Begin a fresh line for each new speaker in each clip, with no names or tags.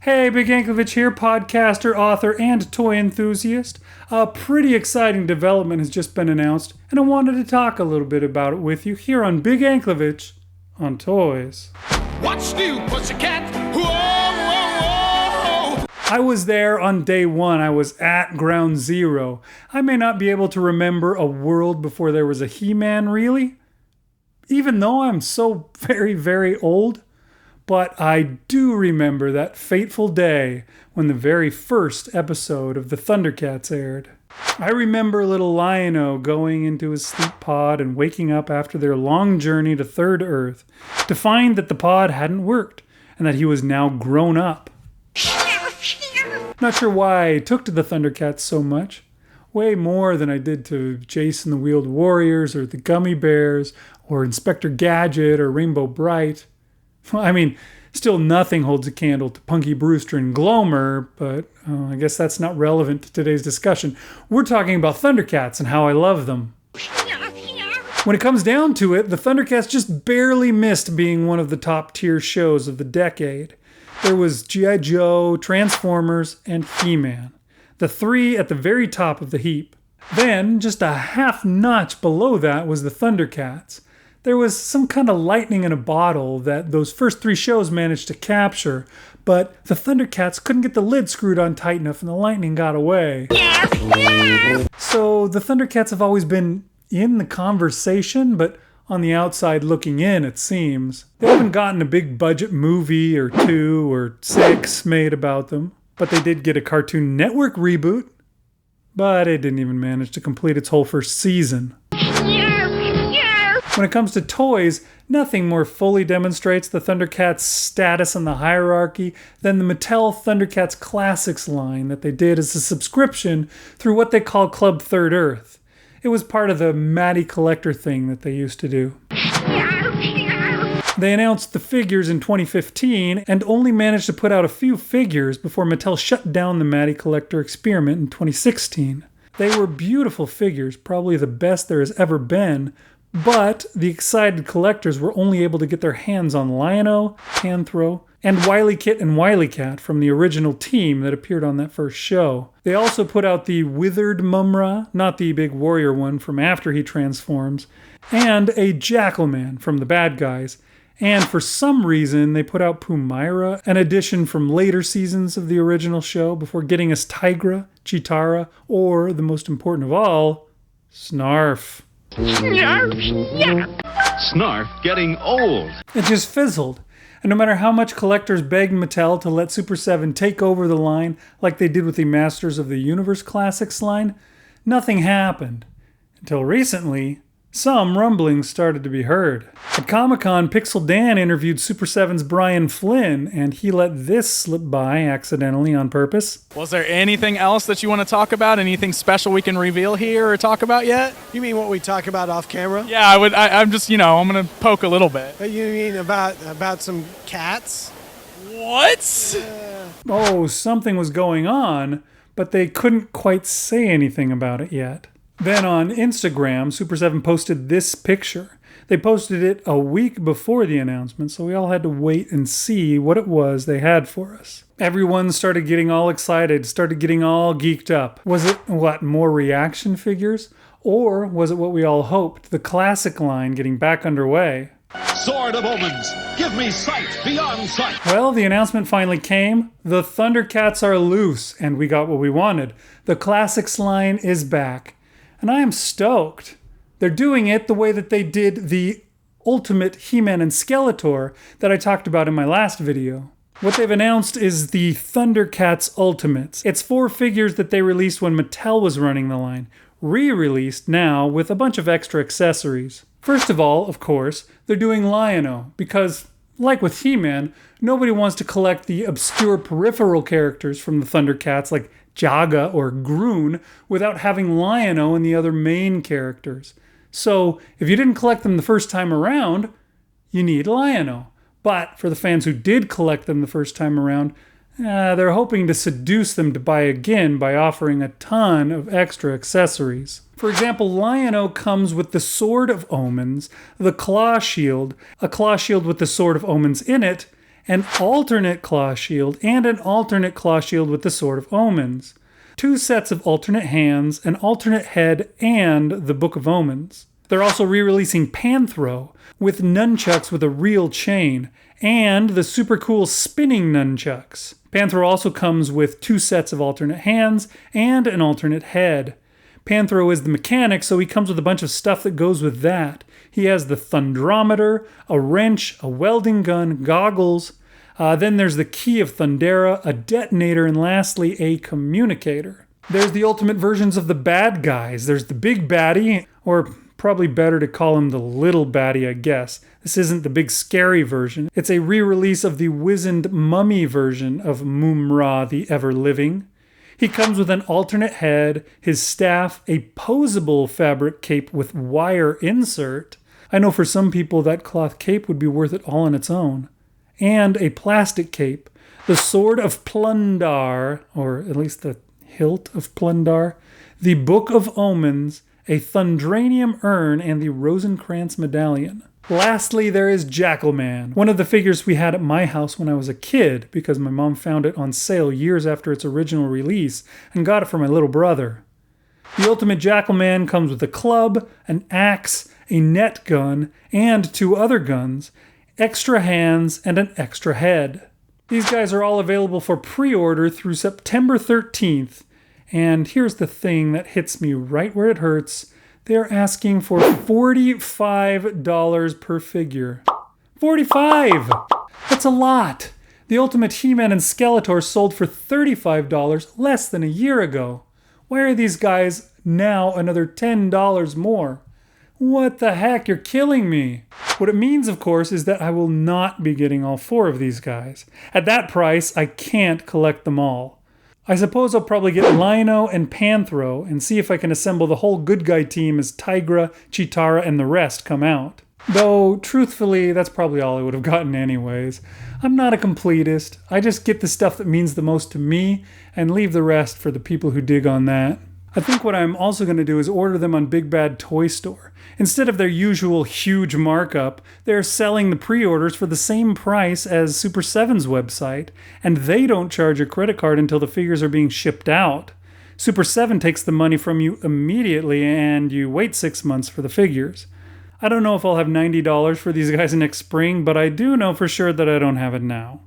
Hey, Big Anklevich here, podcaster, author, and toy enthusiast. A pretty exciting development has just been announced, and I wanted to talk a little bit about it with you here on Big Anklevich on Toys.
What's new, pussycat? Whoa, whoa, whoa!
I was there on day one. I was at ground zero. I may not be able to remember a world before there was a He-Man, really, even though I'm so very, very old. But I do remember that fateful day when the very first episode of the Thundercats aired. I remember little Lion-O going into his sleep pod and waking up after their long journey to Third Earth to find that the pod hadn't worked and that he was now grown up. Not sure why I took to the Thundercats so much. Way more than I did to Jason the Wheeled Warriors or the Gummy Bears or Inspector Gadget or Rainbow Bright. I mean, still nothing holds a candle to Punky Brewster and Glomer, but I guess that's not relevant to today's discussion. We're talking about Thundercats and how I love them. When it comes down to it, the Thundercats just barely missed being one of the top tier shows of the decade. There was G.I. Joe, Transformers, and He-Man. The three at the very top of the heap. Then, just a half notch below that was the Thundercats. There was some kind of lightning in a bottle that those first three shows managed to capture, but the Thundercats couldn't get the lid screwed on tight enough and the lightning got away. So the Thundercats have always been in the conversation, but on the outside looking in, it seems. They haven't gotten a big budget movie or 2 or 6 made about them, but they did get a Cartoon Network reboot, but it didn't even manage to complete its whole first season. When it comes to toys, nothing more fully demonstrates the Thundercats' status in the hierarchy than the Mattel Thundercats Classics line that they did as a subscription through what they call Club Third Earth. It was part of the Matty Collector thing that they used to do. They announced the figures in 2015 and only managed to put out a few figures before Mattel shut down the Matty Collector experiment in 2016. They were beautiful figures, probably the best there has ever been, but the excited collectors were only able to get their hands on Lion-O, Panthro, and wily-kit and wily-kat from the original team that appeared on that first show. They also put out the withered mumm-ra, not the big warrior one from after he transforms, and a Jackalman from the bad guys. And for some reason, they put out Mumm-ra, an addition from later seasons of the original show, before getting us Tigra, Cheetara, or, the most important of all, Snarf.
Snarf getting old.
It just fizzled. And no matter how much collectors begged Mattel to let Super7 take over the line like they did with the Masters of the Universe Classics line, nothing happened. Until recently, some rumblings started to be heard. At Comic-Con, Pixel Dan interviewed Super7's Brian Flynn, and he let this slip by accidentally on purpose.
Was there anything else that you want to talk about? Anything special we can reveal here or talk about yet?
You mean what we talk about off camera?
Yeah, I'm just, I'm going to poke a little bit.
You mean about some cats?
What?
Oh, something was going on, but they couldn't quite say anything about it yet. Then on Instagram, Super7 posted this picture. They posted it a week before the announcement, so we all had to wait and see what it was they had for us. Everyone started getting all excited, started getting all geeked up. Was it, more reaction figures? Or was it what we all hoped, the classic line getting back underway?
Sword of Omens, give me sight beyond sight.
Well, the announcement finally came. The Thundercats are loose, and we got what we wanted. The classics line is back. And I am stoked. They're doing it the way that they did the Ultimate He-Man and Skeletor that I talked about in my last video. What they've announced is the Thundercats Ultimates. It's 4 figures that they released when Mattel was running the line, re-released now with a bunch of extra accessories. First of all, of course, they're doing Lion-O because, like with He-Man, nobody wants to collect the obscure peripheral characters from the Thundercats like Jaga or Groon without having Lion-O and the other main characters. So if you didn't collect them the first time around, you need Lion-O. But for the fans who did collect them the first time around, they're hoping to seduce them to buy again by offering a ton of extra accessories. For example, Lion-O comes with the Sword of Omens, the Claw Shield, a Claw Shield with the Sword of Omens in it, an alternate claw shield, and an alternate claw shield with the Sword of Omens. 2 sets of alternate hands, an alternate head, and the Book of Omens. They're also re-releasing Panthro with nunchucks with a real chain, and the super cool spinning nunchucks. Panthro also comes with 2 sets of alternate hands and an alternate head. Panthro is the mechanic, so he comes with a bunch of stuff that goes with that. He has the thundrometer, a wrench, a welding gun, goggles. Then there's the Key of Thundera, a detonator, and lastly, a communicator. There's the ultimate versions of the bad guys. There's the big baddie, or probably better to call him the little baddie, I guess. This isn't the big scary version. It's a re-release of the wizened mummy version of Mumm-ra, the ever-living. He comes with an alternate head, his staff, a posable fabric cape with wire insert. I know for some people that cloth cape would be worth it all on its own. And a plastic cape, the Sword of Plundar, or at least the hilt of Plundar, the Book of Omens, a Thundranium urn, and the Rosencrantz medallion. Lastly, there is Jackalman, one of the figures we had at my house when I was a kid because my mom found it on sale years after its original release and got it for my little brother. The Ultimate Jackalman comes with a club, an axe, a net gun, and 2 other guns, extra hands, and an extra head. These guys are all available for pre-order through September 13th. And here's the thing that hits me right where it hurts. They're asking for $45 per figure. $45! That's a lot! The Ultimate He-Man and Skeletor sold for $35 less than a year ago. Why are these guys now another $10 more? What the heck? You're killing me. What it means, of course, is that I will not be getting all 4 of these guys. At that price, I can't collect them all. I suppose I'll probably get Lino and Panthro and see if I can assemble the whole good guy team as Tigra, Chitara, and the rest come out. Though, truthfully, that's probably all I would have gotten anyways. I'm not a completist. I just get the stuff that means the most to me and leave the rest for the people who dig on that. I think what I'm also going to do is order them on Big Bad Toy Store. Instead of their usual huge markup, they're selling the pre-orders for the same price as Super7's website, and they don't charge a credit card until the figures are being shipped out. Super7 takes the money from you immediately, and you wait 6 months for the figures. I don't know if I'll have $90 for these guys next spring, but I do know for sure that I don't have it now.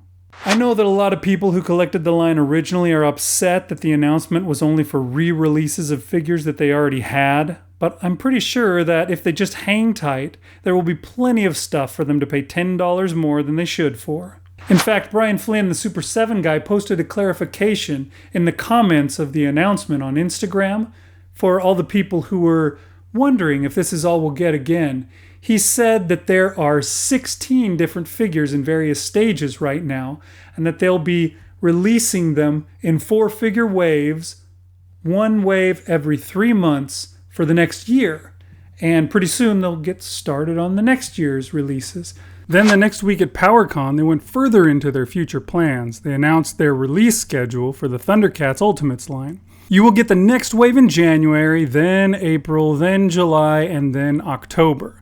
I know that a lot of people who collected the line originally are upset that the announcement was only for re-releases of figures that they already had, but I'm pretty sure that if they just hang tight, there will be plenty of stuff for them to pay $10 more than they should for. In fact, Brian Flynn, the Super7 guy, posted a clarification in the comments of the announcement on Instagram for all the people who were wondering if this is all we'll get again. He said that there are 16 different figures in various stages right now, and that they'll be releasing them in 4-figure waves, 1 wave every 3 months for the next year. And pretty soon they'll get started on the next year's releases. Then the next week at PowerCon, they went further into their future plans. They announced their release schedule for the Thundercats Ultimates line. You will get the next wave in January, then April, then July, and then October.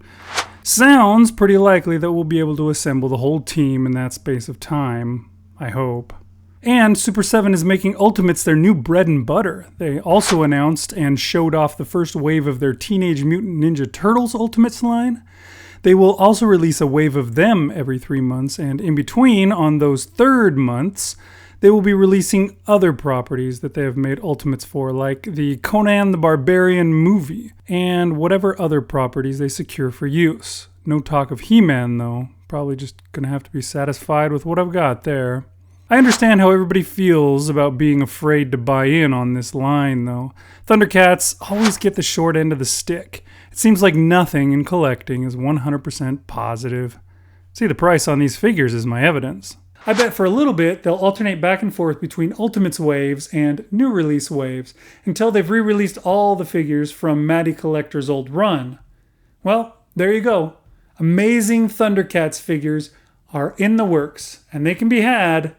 Sounds pretty likely that we'll be able to assemble the whole team in that space of time, I hope. And Super7 is making Ultimates their new bread and butter. They also announced and showed off the first wave of their Teenage Mutant Ninja Turtles Ultimates line. They will also release a wave of them every 3 months, and in between, on those 3rd months, they will be releasing other properties that they have made Ultimates for, like the Conan the Barbarian movie, and whatever other properties they secure for use. No talk of He-Man, though. Probably just gonna have to be satisfied with what I've got there. I understand how everybody feels about being afraid to buy in on this line, though. Thundercats always get the short end of the stick. It seems like nothing in collecting is 100% positive. See, the price on these figures is my evidence. I bet for a little bit they'll alternate back and forth between Ultimates waves and new release waves until they've re-released all the figures from Matty Collector's old run. Well, there you go. Amazing Thundercats figures are in the works, and they can be had,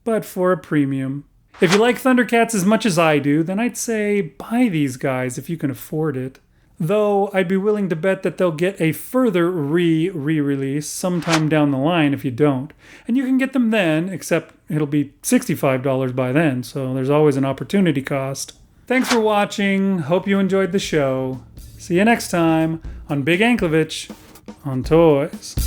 but for a premium. If you like Thundercats as much as I do, then I'd say buy these guys if you can afford it. Though I'd be willing to bet that they'll get a further re-release sometime down the line if you don't. And you can get them then, except it'll be $65 by then, so there's always an opportunity cost. Thanks for watching. Hope you enjoyed the show. See you next time on Big Anklevich on Toys.